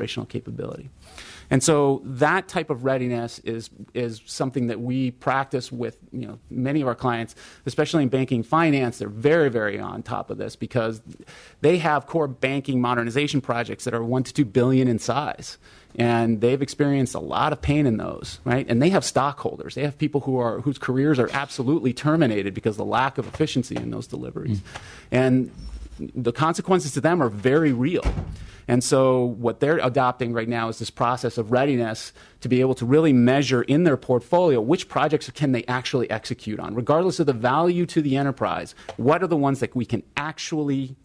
operational capability. And so that type of readiness is something that we practice with many of our clients, especially in banking and finance. They're very, very on top of this because they have core banking modernization projects that are $1 to $2 billion in size. And they've experienced a lot of pain in those, right? And they have stockholders. They have people whose careers are absolutely terminated because of the lack of efficiency in those deliveries. And the consequences to them are very real. And so what they're adopting right now is this process of readiness to be able to really measure in their portfolio which projects can they actually execute on, regardless of the value to the enterprise. What are the ones that we can actually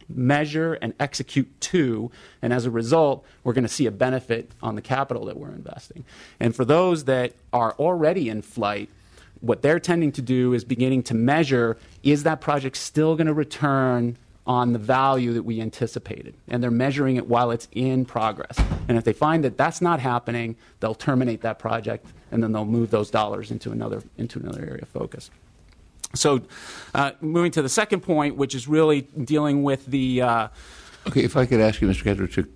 measure and execute to, and as a result, we're going to see a benefit on the capital that we're investing. And for those that are already in flight, what they're tending to do is beginning to measure, is that project still going to return on the value that we anticipated? And they're measuring it while it's in progress. And if they find that that's not happening, they'll terminate that project, and then they'll move those dollars into another area of focus. So moving to the second point, which is really dealing with the... Okay, if I could ask you, Mr. Kedra, to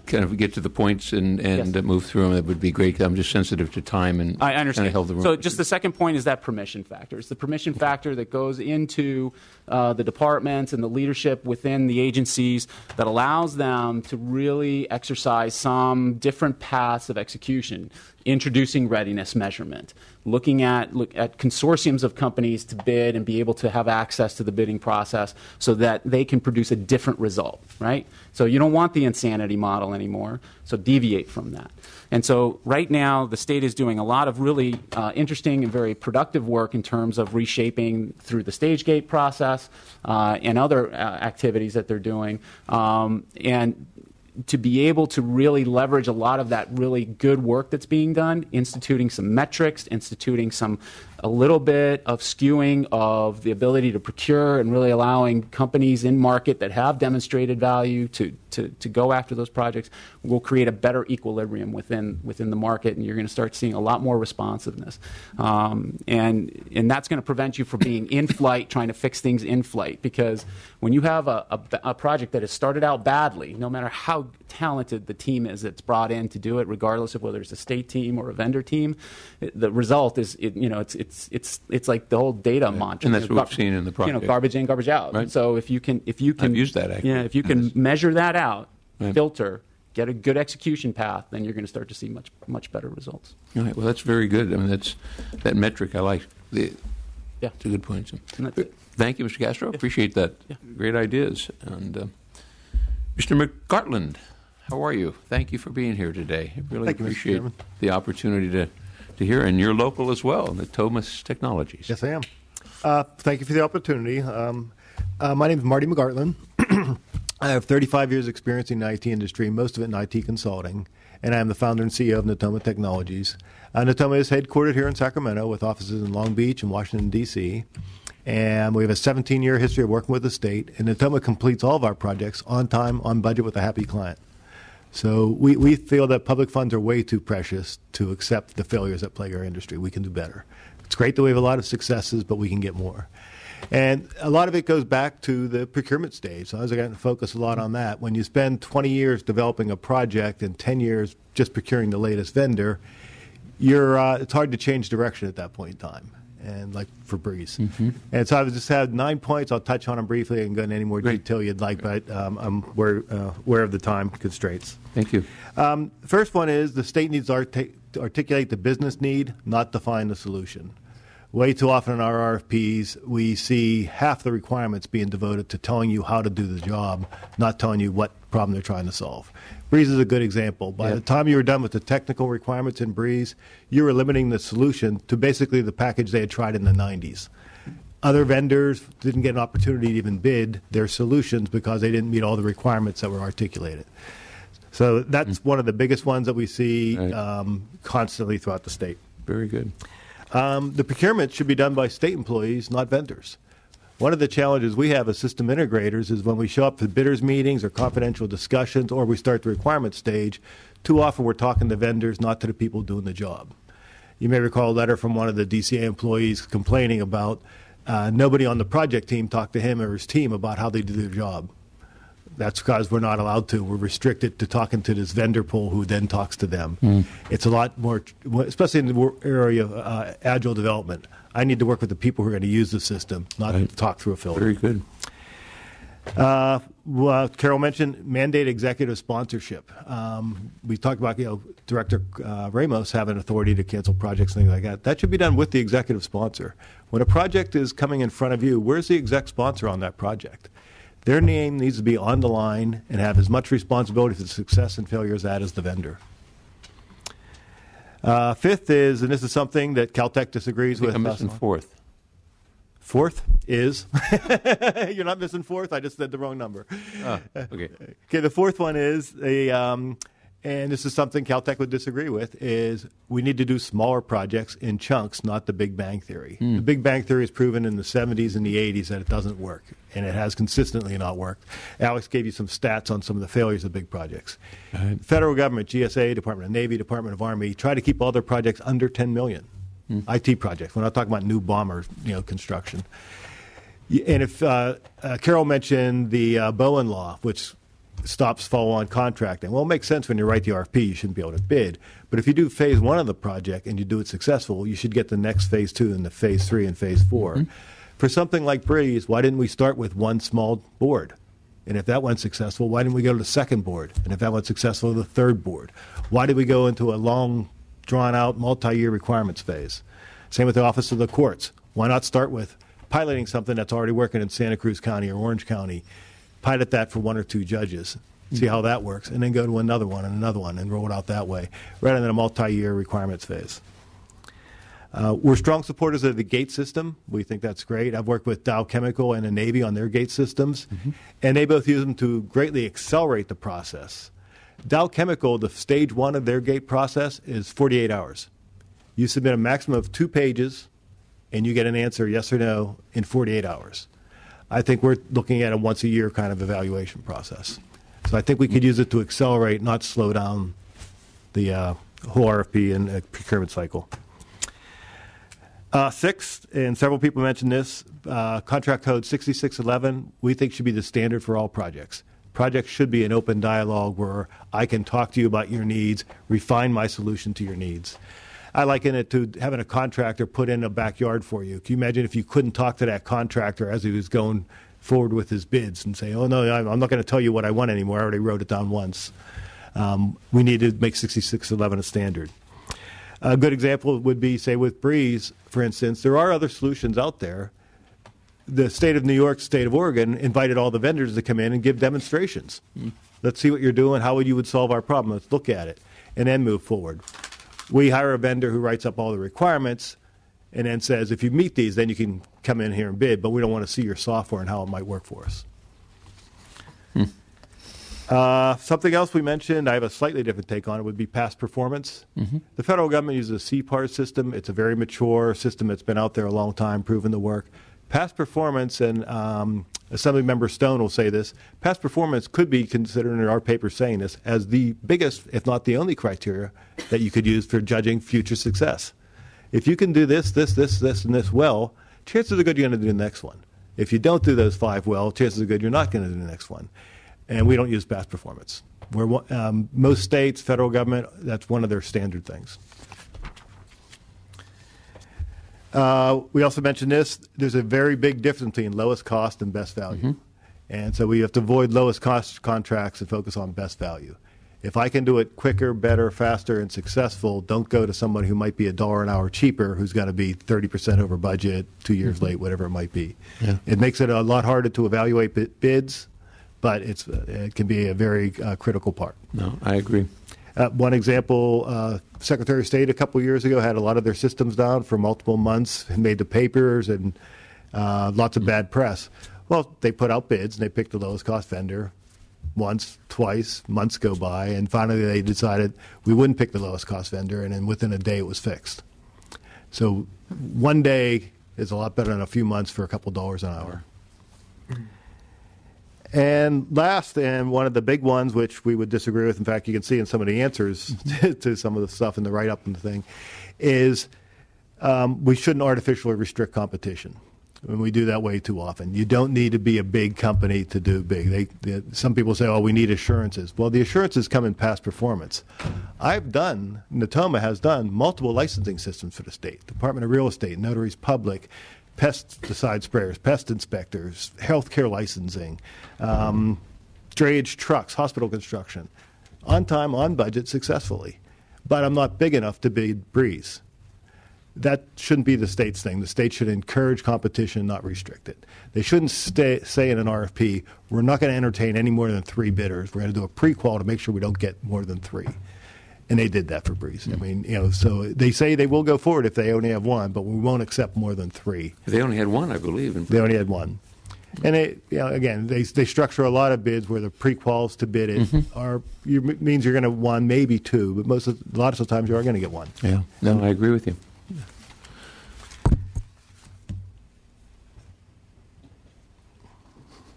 kind of get to the points and yes. Move through them, that would be great. I'm just sensitive to time and I understand. Kind of held the room. So just the second point is that permission factor. It's the permission factor that goes into the departments and the leadership within the agencies that allows them to really exercise some different paths of execution, introducing readiness measurement, looking at consortiums of companies to bid and be able to have access to the bidding process so that they can produce a different result, right? So you don't want the insanity model anymore, so deviate from that. And so right now, the state is doing a lot of really interesting and very productive work in terms of reshaping through the stage gate process and other activities that they're doing. And to be able to really leverage a lot of that really good work that's being done, instituting some metrics, instituting a little bit of skewing of the ability to procure and really allowing companies in market that have demonstrated value to go after those projects will create a better equilibrium within the market, and you're going to start seeing a lot more responsiveness. And that's going to prevent you from being in flight, trying to fix things in flight, because when you have a project that has started out badly, no matter how talented the team is that's brought in to do it, regardless of whether it's a state team or a vendor team, the result is it's like the whole data mantra. And that's what we've seen in the project. Garbage in, garbage out. Right. So if you can I've used that actually. Yeah, if you can measure that out, right. Filter, get a good execution path, then you're going to start to see much better results. All right. Well, that's very good. I mean, that metric I like. Yeah, it's a good point. And that's it. Thank you, Mr. Castro. Yeah. Appreciate that. Yeah. Great ideas. And Mr. McGartland, how are you? Thank you for being here today. I really appreciate the opportunity to hear. And you're local as well, the Thomas Technologies. Yes, I am. Thank you for the opportunity. My name is Marty McGartland. I have 35 years experience in the IT industry, most of it in IT consulting, and I am the founder and CEO of Natoma Technologies. Natoma is headquartered here in Sacramento with offices in Long Beach and Washington, D.C., and we have a 17-year history of working with the state, and Natoma completes all of our projects on time, on budget, with a happy client. So we feel that public funds are way too precious to accept the failures that plague our industry. We can do better. It's great that we have a lot of successes, but we can get more. And a lot of it goes back to the procurement stage. So I was going to focus a lot on that. When you spend 20 years developing a project and 10 years just procuring the latest vendor, it's hard to change direction at that point in time, and like for Breeze. Mm-hmm. And so I've just had 9 points. I'll touch on them briefly and go into any more detail you'd like, but I'm aware of the time constraints. Thank you. First one is the state needs to articulate the business need, not define the solution. Way too often in our RFPs, we see half the requirements being devoted to telling you how to do the job, not telling you what problem they're trying to solve. Breeze is a good example. By the time you were done with the technical requirements in Breeze, you were limiting the solution to basically the package they had tried in the 90s. Other vendors didn't get an opportunity to even bid their solutions because they didn't meet all the requirements that were articulated. So that's one of the biggest ones that we see constantly throughout the state. Very good. The procurement should be done by state employees, not vendors. One of the challenges we have as system integrators is when we show up for bidders meetings or confidential discussions or we start the requirement stage, too often we're talking to vendors, not to the people doing the job. You may recall a letter from one of the DCA employees complaining about nobody on the project team talked to him or his team about how they do their job. That's because we're not allowed to. We're restricted to talking to this vendor pool who then talks to them. It's a lot more, especially in the area of agile development. I need to work with the people who are going to use the system, not talk through a filter. Very good. Well, Carol mentioned mandate executive sponsorship. We talked about, Director Ramos having authority to cancel projects, things like that. That should be done with the executive sponsor. When a project is coming in front of you, where's the exec sponsor on that project? Their name needs to be on the line and have as much responsibility for the success and failure as that as the vendor. Fifth is, and this is something that Caltech disagrees with. I'm missing fourth. Fourth is, you're not missing fourth, I just said the wrong number. Okay. Okay, the fourth one is, and this is something Caltech would disagree with, is we need to do smaller projects in chunks, not the Big Bang Theory. The Big Bang Theory is proven in the 70s and the 80s that it doesn't work, and it has consistently not worked. Alex gave you some stats on some of the failures of big projects. Federal government, GSA, Department of Navy, Department of Army, try to keep all their projects under $10 million. IT projects. We're not talking about new bomber, construction. And if Carol mentioned the Bowen law, which stops follow-on contracting. Well, it makes sense when you write the RFP, you shouldn't be able to bid. But if you do phase one of the project and you do it successful, you should get the next phase two and the phase three and phase four. For something like Breeze, why didn't we start with one small board? And if that went successful, why didn't we go to the second board? And if that went successful, the third board? Why did we go into a long drawn-out multi-year requirements phase? Same with the Office of the Courts. Why not start with piloting something that's already working in Santa Cruz County or Orange County, pilot that for one or two judges, see how that works, and then go to another one and roll it out that way, rather than a multi-year requirements phase. We're strong supporters of the gate system. We think that's great. I've worked with Dow Chemical and the Navy on their gate systems, and they both use them to greatly accelerate the process. Dow Chemical, the stage one of their gate process is 48 hours. You submit a maximum of 2 pages, and you get an answer, yes or no, in 48 hours. I think we're looking at a once-a-year kind of evaluation process. So I think we could use it to accelerate, not slow down the whole RFP and procurement cycle. Sixth, and several people mentioned this, contract code 6611, we think should be the standard for all projects. Projects should be an open dialogue where I can talk to you about your needs, refine my solution to your needs. I liken it to having a contractor put in a backyard for you. Can you imagine if you couldn't talk to that contractor as he was going forward with his bids and say, oh, no, I'm not going to tell you what I want anymore. I already wrote it down once. We need to make 6611 a standard. A good example would be, say, with Breeze, for instance. There are other solutions out there. The state of New York, state of Oregon invited all the vendors to come in and give demonstrations. Let's see what you're doing, how you would solve our problem. Let's look at it, and then move forward. We hire a vendor who writes up all the requirements and then says, if you meet these, then you can come in here and bid, but we don't want to see your software and how it might work for us. Something else we mentioned, I have a slightly different take on it, would be past performance. The federal government uses a CPAR system. It's a very mature system that's been out there a long time, proven to work. Past performance, and Assemblymember Stone will say this, past performance could be considered, in our paper saying this, as the biggest, if not the only criteria that you could use for judging future success. If you can do this, and this well, chances are good you're going to do the next one. If you don't do those 5 well, chances are good you're not going to do the next one. And we don't use past performance. Most states, federal government, that's one of their standard things. We also mentioned this. There's a very big difference between lowest cost and best value. And so we have to avoid lowest cost contracts and focus on best value. If I can do it quicker, better, faster, and successful, don't go to somebody who might be $1 an hour cheaper, who's going to be 30% over budget, 2 years late, whatever it might be. It makes it a lot harder to evaluate bids, but it can be a very critical part. No, I agree. One example, Secretary of State a couple of years ago had a lot of their systems down for multiple months and made the papers and lots of bad press. Well, they put out bids and they picked the lowest cost vendor once, twice, months go by, and finally they decided we wouldn't pick the lowest cost vendor, and then within a day it was fixed. So one day is a lot better than a few months for a couple dollars an hour. And last, and one of the big ones, which we would disagree with, in fact, you can see in some of the answers to some of the stuff in the write-up and the thing, is we shouldn't artificially restrict competition. And we do that way too often. You don't need to be a big company to do big. Some people say, oh, we need assurances. Well, the assurances come in past performance. Natoma has done multiple licensing systems for the state. Department of Real Estate, Notaries Public, pesticide sprayers, pest inspectors, healthcare licensing, drayage trucks, hospital construction. On time, on budget, successfully. But I'm not big enough to bid Breeze. That shouldn't be the state's thing. The state should encourage competition, not restrict it. They shouldn't say in an RFP, we're not going to entertain any more than 3 bidders. We're going to do a pre-qual to make sure we don't get more than 3. And they did that for Breeze. I mean, so they say they will go forward if they only have 1, but we won't accept more than 3. They only had 1, I believe. They only had 1. And again, they structure a lot of bids where the pre-quals to bid it means you're going to 1, maybe 2, but a lot of the times you are going to get 1. Yeah, no, I agree with you.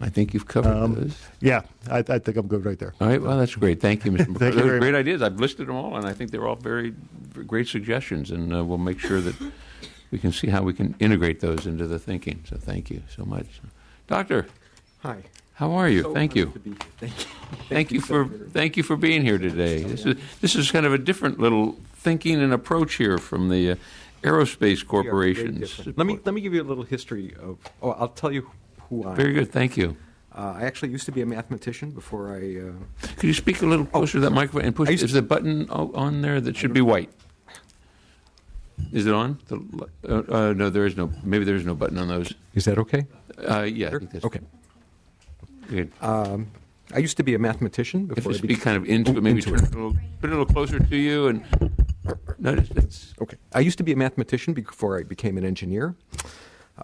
I think you've covered those. Yeah, I think I'm good right there. All right, well, that's great. Thank you, Mr. McCarthy. Thank you very Great much. ideas. I've listed them all, and I think they're all very great suggestions, and we'll make sure that we can see how we can integrate those into the thinking. So thank you so much. Doctor. Hi. How are you? So Thank you. honored to be here. Thank you for being here today. This is kind of a different little thinking and approach here from the aerospace corporations. Let me give you a little history of. Oh, I'll tell you who I am. Very good. Thank you. I actually used to be a mathematician before I. Could you speak a little closer to that microphone and push? Is the button on there that should be white? Is it on? No, there is no. Maybe there is no button on those. Is that okay? Yeah. I think that's Okay. Good. I used to be a mathematician If before you I speak kind of into it, maybe into turn it put it a little closer to you. And no, it's Okay. I used to be a mathematician before I became an engineer.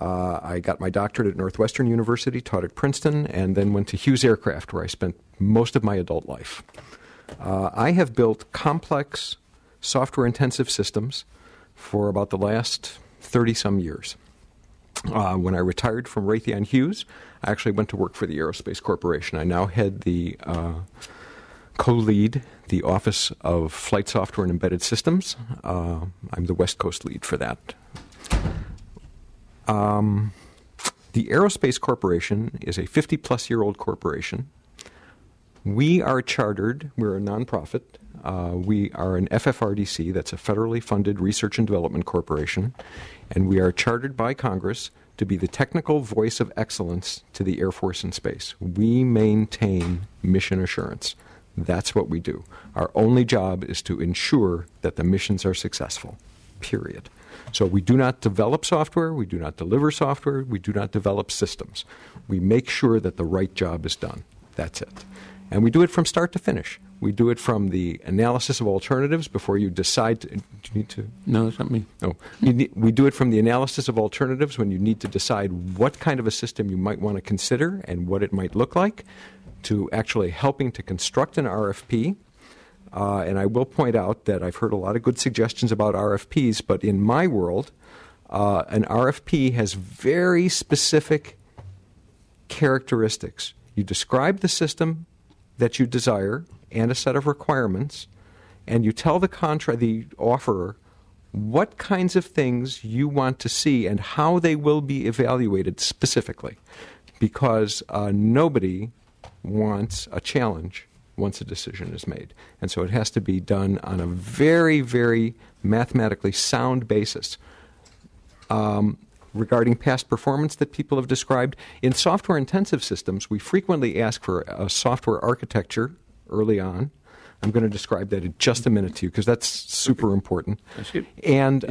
I got my doctorate at Northwestern University, taught at Princeton, and then went to Hughes Aircraft, where I spent most of my adult life. I have built complex, software-intensive systems for about the last 30-some years. When I retired from Raytheon Hughes, I actually went to work for the Aerospace Corporation. I now head the co-lead the Office of Flight Software and Embedded Systems. I'm the West Coast lead for that. The Aerospace Corporation is a 50-plus-year-old corporation. We are chartered. We're a nonprofit. We are an FFRDC, that's a federally funded research and development corporation, and we are chartered by Congress to be the technical voice of excellence to the Air Force and Space. We maintain mission assurance. That's what we do. Our only job is to ensure that the missions are successful, period. So we do not develop software, we do not deliver software, we do not develop systems. We make sure that the right job is done. That's it. And we do it from start to finish. We do it from the analysis of alternatives before you decide to... Do you need to... no, it's not me. No. We do it from the analysis of alternatives when you need to decide what kind of a system you might want to consider and what it might look like, to actually helping to construct an RFP. And I will point out that I've heard a lot of good suggestions about RFPs, but in my world, an RFP has very specific characteristics. You describe the system that you desire and a set of requirements, and you tell the offerer what kinds of things you want to see and how they will be evaluated specifically, because nobody wants a challenge once a decision is made. And so it has to be done on a very, very mathematically sound basis. Regarding past performance that people have described, in software-intensive systems, we frequently ask for a software architecture early on. I'm going to describe that in just a minute to you, because that's super important. That's good. And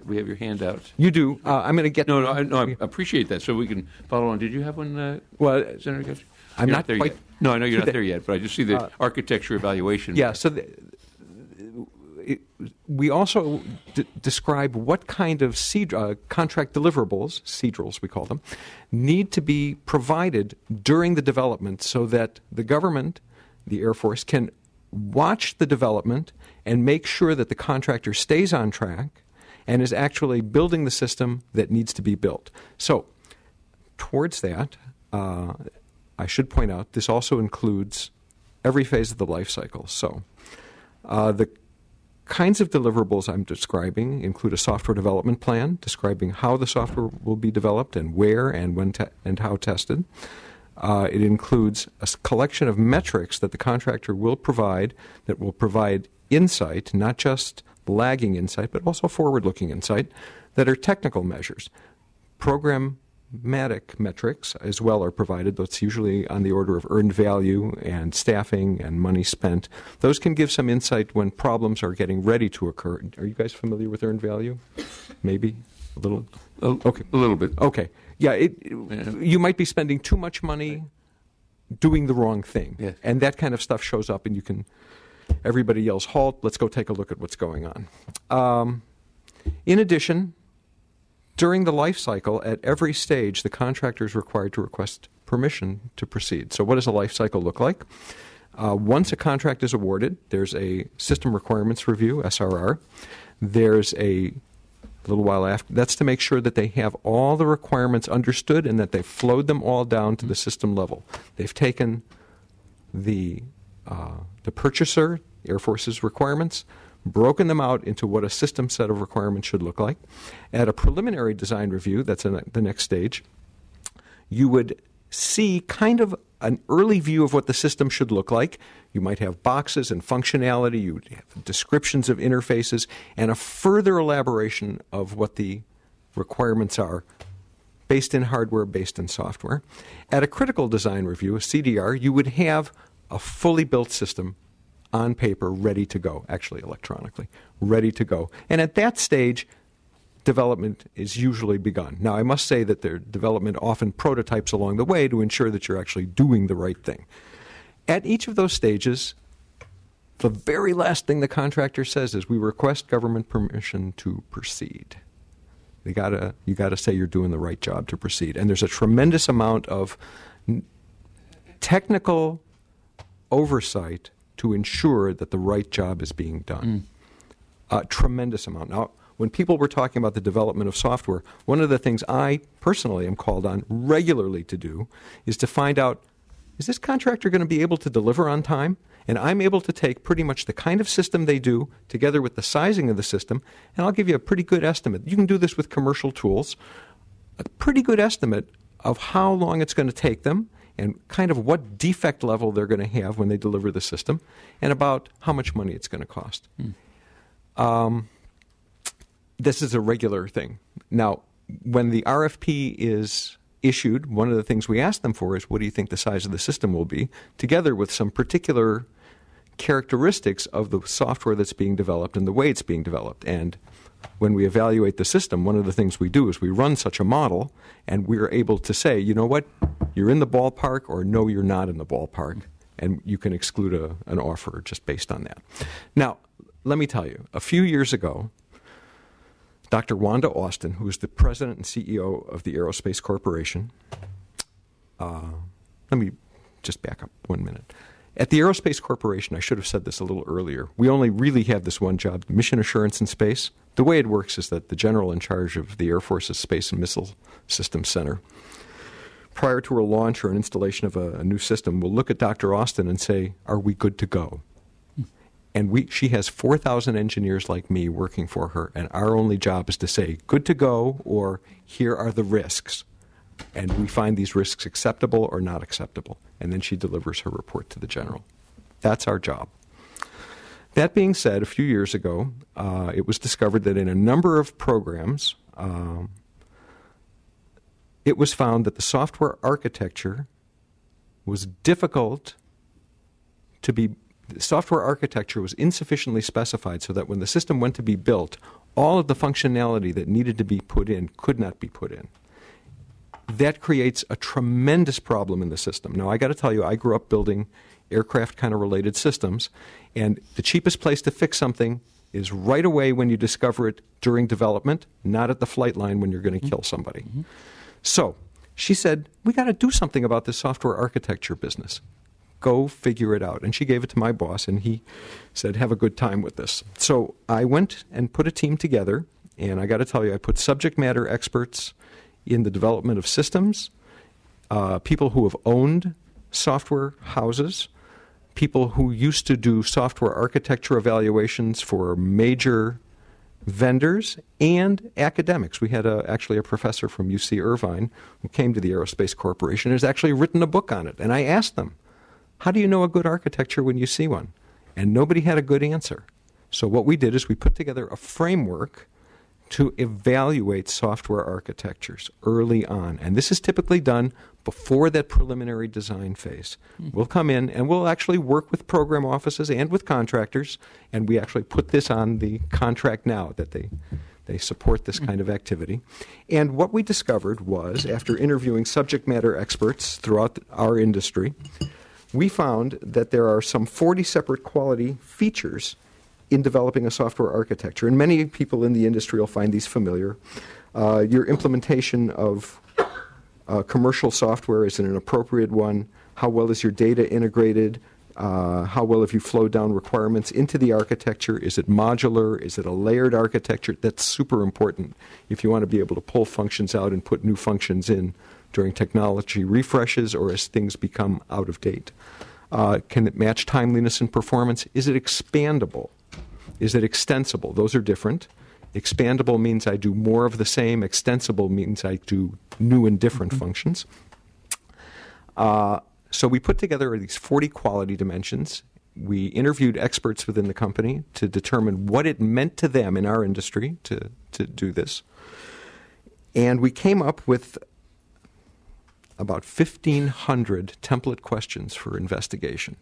we have your handout. You do. I'm going to get... No, I appreciate that, so we can follow on. Did you have one, well, Senator Gutsch? I'm You're not there quite... yet. No, I know you're not there yet, but I just see the architecture evaluation. Yeah, so we also describe what kind of contract deliverables, CDRLs we call them, need to be provided during the development so that the government, the Air Force, can watch the development and make sure that the contractor stays on track and is actually building the system that needs to be built. So, towards that, I should point out this also includes every phase of the life cycle. So, the kinds of deliverables I'm describing include a software development plan describing how the software will be developed and where and when and how tested. It includes a collection of metrics that the contractor will provide that will provide insight, not just lagging insight, but also forward-looking insight, that are technical measures. Programmatic metrics as well are provided. That's usually on the order of earned value and staffing and money spent. Those can give some insight when problems are getting ready to occur. Are you guys familiar with earned value? Maybe? A little? Okay. A little bit. Okay. Yeah, you might be spending too much money doing the wrong thing. Yes. And that kind of stuff shows up, and everybody yells, halt, let's go take a look at what's going on. In addition, during the life cycle, at every stage, the contractor is required to request permission to proceed. So what does a life cycle look like? Once a contract is awarded, there's a System Requirements Review, SRR. There's a little while after. That's to make sure that they have all the requirements understood and that they've flowed them all down to the system level. They've taken the purchaser, Air Force's requirements, broken them out into what a system set of requirements should look like. At a preliminary design review, that's the next stage, you would see kind of an early view of what the system should look like. You might have boxes and functionality, you would have descriptions of interfaces, and a further elaboration of what the requirements are, based in hardware, based in software. At a critical design review, a CDR, you would have a fully built system on paper, ready to go, actually electronically, ready to go. And at that stage, development is usually begun. Now, I must say that their development often prototypes along the way to ensure that you're actually doing the right thing. At each of those stages, the very last thing the contractor says is, we request government permission to proceed. You gotta say you're doing the right job to proceed. And there's a tremendous amount of technical oversight to ensure that the right job is being done. A tremendous amount. Now, when people were talking about the development of software, one of the things I personally am called on regularly to do is to find out, is this contractor going to be able to deliver on time? And I'm able to take pretty much the kind of system they do together with the sizing of the system, and I'll give you a pretty good estimate. You can do this with commercial tools. A pretty good estimate of how long it's going to take them and kind of what defect level they're going to have when they deliver the system, and about how much money it's going to cost. This is a regular thing. Now, when the RFP is issued, one of the things we ask them for is, what do you think the size of the system will be, together with some particular characteristics of the software that's being developed and the way it's being developed. And when we evaluate the system, one of the things we do is we run such a model, and we're able to say, you know what, you're in the ballpark, or no, you're not in the ballpark, and you can exclude an offer just based on that. Now, let me tell you, a few years ago, Dr. Wanda Austin, who is the president and CEO of the Aerospace Corporation, let me just back up 1 minute. At the Aerospace Corporation, I should have said this a little earlier, we only really have this one job, mission assurance in space. The way it works is that the general in charge of the Air Force's Space and Missile Systems Center, prior to a launch or an installation of a new system, will look at Dr. Austin and say, are we good to go? And she has 4,000 engineers like me working for her, and our only job is to say, good to go, or here are the risks. And we find these risks acceptable or not acceptable. And then she delivers her report to the general. That's our job. That being said, a few years ago, it was discovered that in a number of programs, it was found that the software architecture was difficult to be. The software architecture was insufficiently specified so that when the system went to be built, all of the functionality that needed to be put in could not be put in. That creates a tremendous problem in the system. Now, I got to tell you, I grew up building aircraft kind of related systems, and the cheapest place to fix something is right away when you discover it during development, not at the flight line when you're going to kill somebody. So she said, we got to do something about this software architecture business. Go figure it out. And she gave it to my boss, and he said, have a good time with this. So I went and put a team together, and I got to tell you, I put subject matter experts in the development of systems, people who have owned software houses, people who used to do software architecture evaluations for major vendors and academics. We had actually a professor from UC Irvine who came to the Aerospace Corporation and has actually written a book on it. And I asked them, how do you know a good architecture when you see one? And nobody had a good answer. So what we did is we put together a framework to evaluate software architectures early on. And this is typically done before that preliminary design phase. We'll come in and we'll actually work with program offices and with contractors, and we actually put this on the contract now that they support this kind of activity. And what we discovered was, after interviewing subject matter experts throughout our industry, we found that there are some 40 separate quality features in developing a software architecture. And many people in the industry will find these familiar. Your implementation of commercial software is an appropriate one. How well is your data integrated? How well have you flowed down requirements into the architecture? Is it modular? Is it a layered architecture? That's super important if you want to be able to pull functions out and put new functions in during technology refreshes or as things become out of date. Can it match timeliness and performance? Is it expandable? Is it extensible? Those are different. Expandable means I do more of the same. Extensible means I do new and different functions. So we put together these 40 quality dimensions. We interviewed experts within the company to determine what it meant to them in our industry to do this. And we came up with about 1,500 template questions for investigation.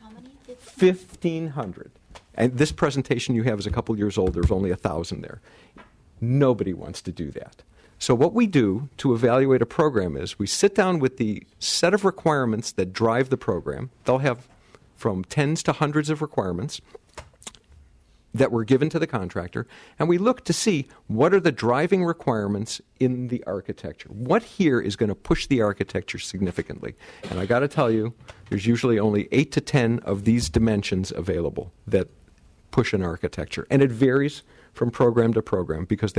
How many? 1,500. And this presentation you have is a couple years old. There's only 1,000 there. Nobody wants to do that. So what we do to evaluate a program is we sit down with the set of requirements that drive the program. They'll have from tens to hundreds of requirements that were given to the contractor, and we look to see what are the driving requirements in the architecture. What here is going to push the architecture significantly? And I got to tell you, there's usually only 8 to 10 of these dimensions available that push an architecture. And it varies from program to program because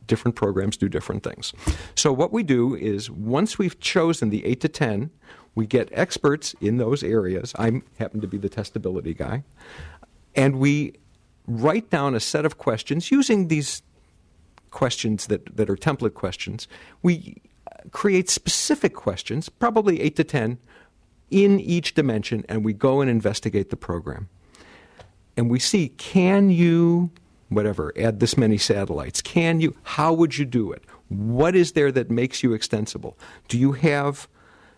different programs do different things. So what we do is once we've chosen the 8 to 10, we get experts in those areas. I happen to be the testability guy. And we write down a set of questions using these questions that are template questions. We create specific questions, probably 8 to 10, in each dimension, and we go and investigate the program. And we see, can you, add this many satellites? How would you do it? What is there that makes you extensible? Do you have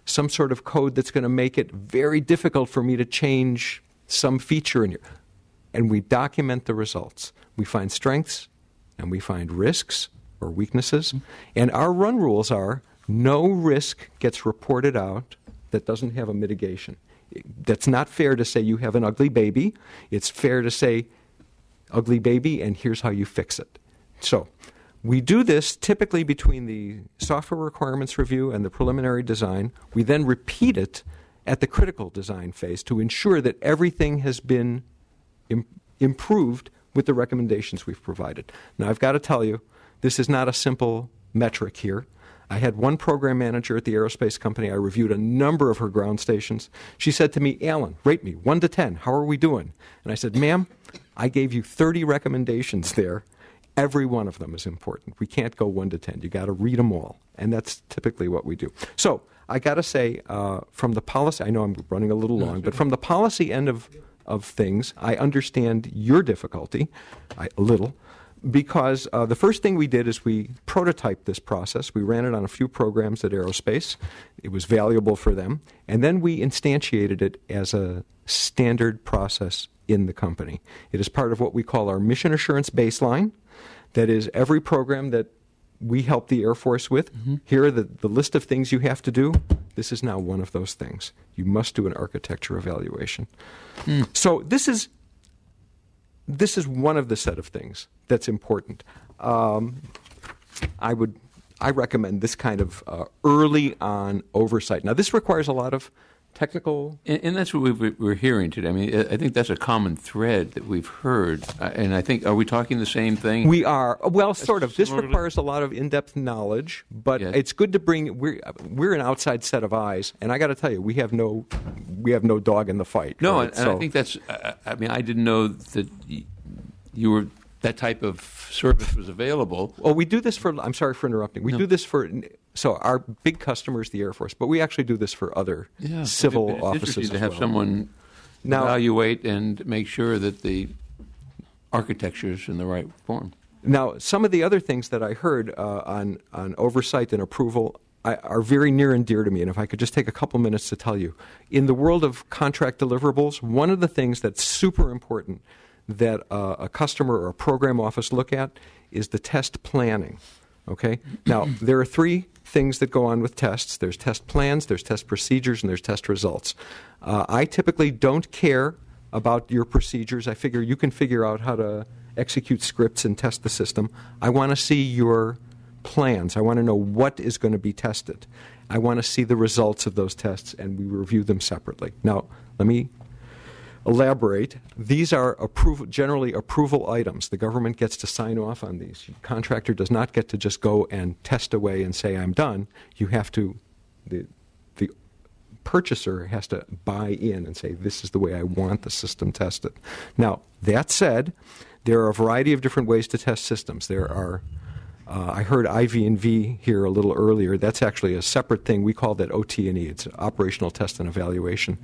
some sort of code that's going to make it very difficult for me to change some feature in here? And we document the results. We find strengths and we find risks or weaknesses. And our run rules are no risk gets reported out that doesn't have a mitigation. That's not fair to say you have an ugly baby. It's fair to say ugly baby and here's how you fix it. So we do this typically between the software requirements review and the preliminary design. We then repeat it at the critical design phase to ensure that everything has been improved with the recommendations we've provided. Now, I've got to tell you, this is not a simple metric here. I had one program manager at the aerospace company. I reviewed a number of her ground stations. She said to me, Alan, rate me 1 to 10. How are we doing? And I said, ma'am, I gave you 30 recommendations there. Every one of them is important. We can't go 1 to 10. You got to read them all. And that's typically what we do. So I got to say, from the policy, I know I'm running a little long, but from the policy end of things, I understand your difficulty, a little, because the first thing we did is we prototyped this process. We ran it on a few programs at Aerospace. It was valuable for them. And then we instantiated it as a standard process in the company. It is part of what we call our mission assurance baseline. That is, every program that we help the Air Force with, here are the list of things you have to do. This is now one of those things. You must do an architecture evaluation. So this is one of the set of things that's important. I recommend this kind of early on oversight. Now, this requires a lot of technical. And that's what we're hearing today. I mean, I think that's a common thread that we've heard. And I think, are we talking the same thing? We are. Well, sort of. This requires a lot of in-depth knowledge, but it's good to bring. We're an outside set of eyes, and I got to tell you, we have no dog in the fight. No, right? and I think that's. I mean, I didn't know that you were that type of service was available. Well, we do this for. I'm sorry for interrupting. We do this for. So our big customer is the Air Force, but we actually do this for other civil it's offices interesting as to have well. someone evaluate and make sure that the architecture is in the right form. Now, some of the other things that I heard on oversight and approval are very near and dear to me, and if I could just take a couple minutes to tell you. In the world of contract deliverables, one of the things that's super important that a customer or a program office look at is the test planning. Okay? Now, there are three things that go on with tests. There's test plans, there's test procedures, and there's test results. I typically don't care about your procedures. I figure you can figure out how to execute scripts and test the system. I want to see your plans. I want to know what is going to be tested. I want to see the results of those tests, and we review them separately. Now, let me elaborate. These are generally approval items. The government gets to sign off on these. The contractor does not get to just go and test away and say, I'm done. You have to, the purchaser has to buy in and say, this is the way I want the system tested. Now, that said, there are a variety of different ways to test systems. There are, I heard IV&V here a little earlier. That's actually a separate thing. We call that OT&E. It's operational test and evaluation.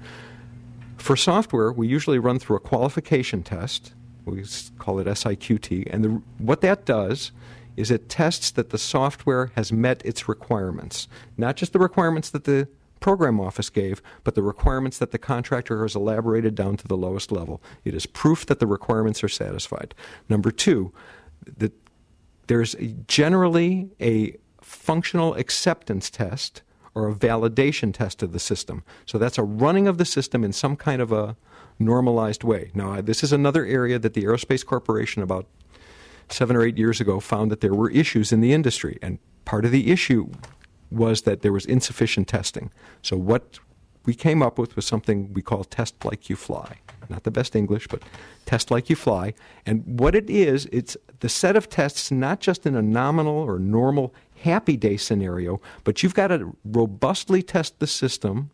For software, we usually run through a qualification test. We call it SIQT. And what that does is it tests that the software has met its requirements. Not just the requirements that the program office gave, but the requirements that the contractor has elaborated down to the lowest level. It is proof that the requirements are satisfied. Number two, there's generally a functional acceptance test or a validation test of the system. So that's a running of the system in some kind of a normalized way. Now, this is another area that the Aerospace Corporation about 7 or 8 years ago found that there were issues in the industry. And part of the issue was that there was insufficient testing. So what we came up with was something we call test like you fly. Not the best English, but test like you fly. And what it is, it's the set of tests not just in a nominal or normal happy day scenario, but you've got to robustly test the system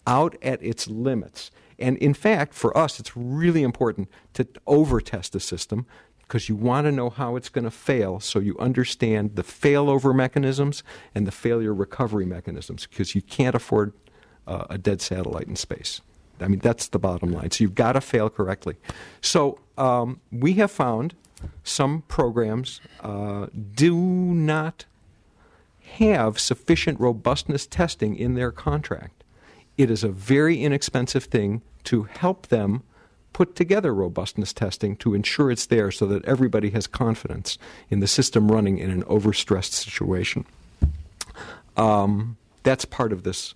out at its limits. And in fact, for us, it's really important to over-test the system because you want to know how it's going to fail so you understand the failover mechanisms and the failure recovery mechanisms because you can't afford a dead satellite in space. I mean, that's the bottom line. So you've got to fail correctly. So we have found some programs do not have sufficient robustness testing in their contract. It is a very inexpensive thing to help them put together robustness testing to ensure it's there so that everybody has confidence in the system running in an overstressed situation. That's part of this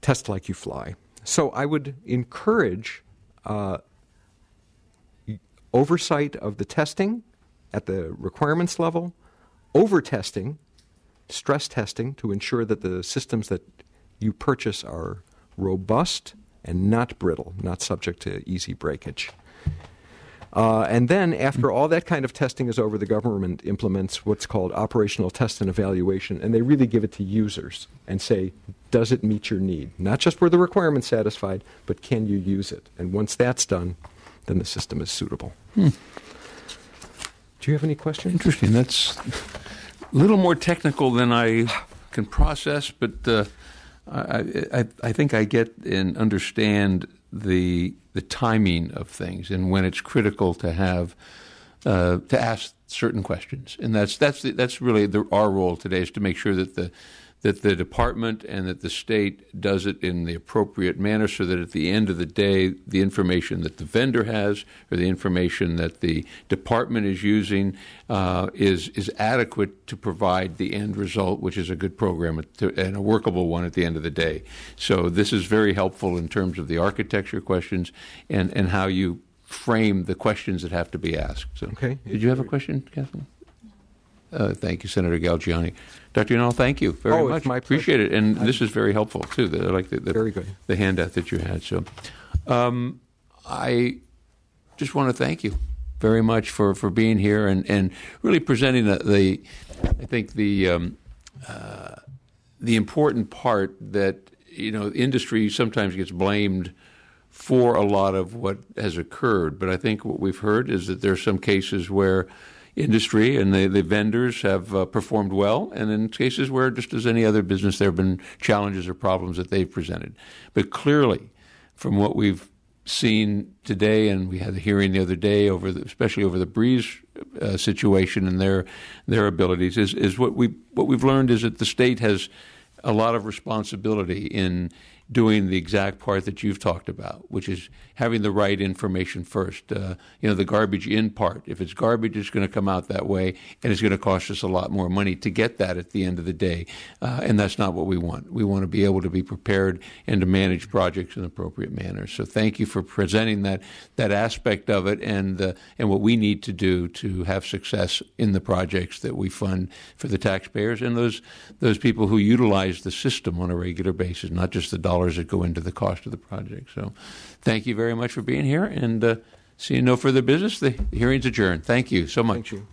test like you fly. So I would encourage oversight of the testing at the requirements level, over-testing, stress testing to ensure that the systems that you purchase are robust and not brittle, not subject to easy breakage. And then after all that kind of testing is over, the government implements what's called operational test and evaluation, and they really give it to users and say, does it meet your need? Not just were the requirements satisfied, but can you use it? And once that's done, then the system is suitable. Do you have any questions? Interesting. That's a little more technical than I can process, but I think I get and understand the timing of things and when it's critical to have to ask certain questions, and that's really our role today is to make sure that the department and that the state does it in the appropriate manner so that at the end of the day, the information that the vendor has or the information that the department is using is adequate to provide the end result, which is a good program and a workable one at the end of the day. So this is very helpful in terms of the architecture questions and how you frame the questions that have to be asked. So, okay. Did you have a question, Kathleen? Thank you, Senator Galgiani. Dr. Yanal, thank you very much. It's my pleasure. Appreciate it. And this is very helpful, too. I like Very good. the handout that you had. So I just want to thank you very much for being here and really presenting the important part that, industry sometimes gets blamed for a lot of what has occurred. But I think what we've heard is that there are some cases where industry and the vendors have performed well, and in cases where, just as any other business, there have been challenges or problems that they've presented. But clearly, from what we've seen today, and we had a hearing the other day especially over the Breeze situation and their abilities, is what we've learned is that the state has a lot of responsibility in doing the exact part that you've talked about, which is having the right information first. The garbage in part. If it's garbage, it's going to come out that way, and it's going to cost us a lot more money to get that at the end of the day. And that's not what we want. We want to be able to be prepared and to manage projects in an appropriate manner. So thank you for presenting that aspect of it and what we need to do to have success in the projects that we fund for the taxpayers and those people who utilize the system on a regular basis, not just the dollars that go into the cost of the project. So thank you very much for being here, and seeing no further business, the hearing's adjourned. Thank you so much. Thank you.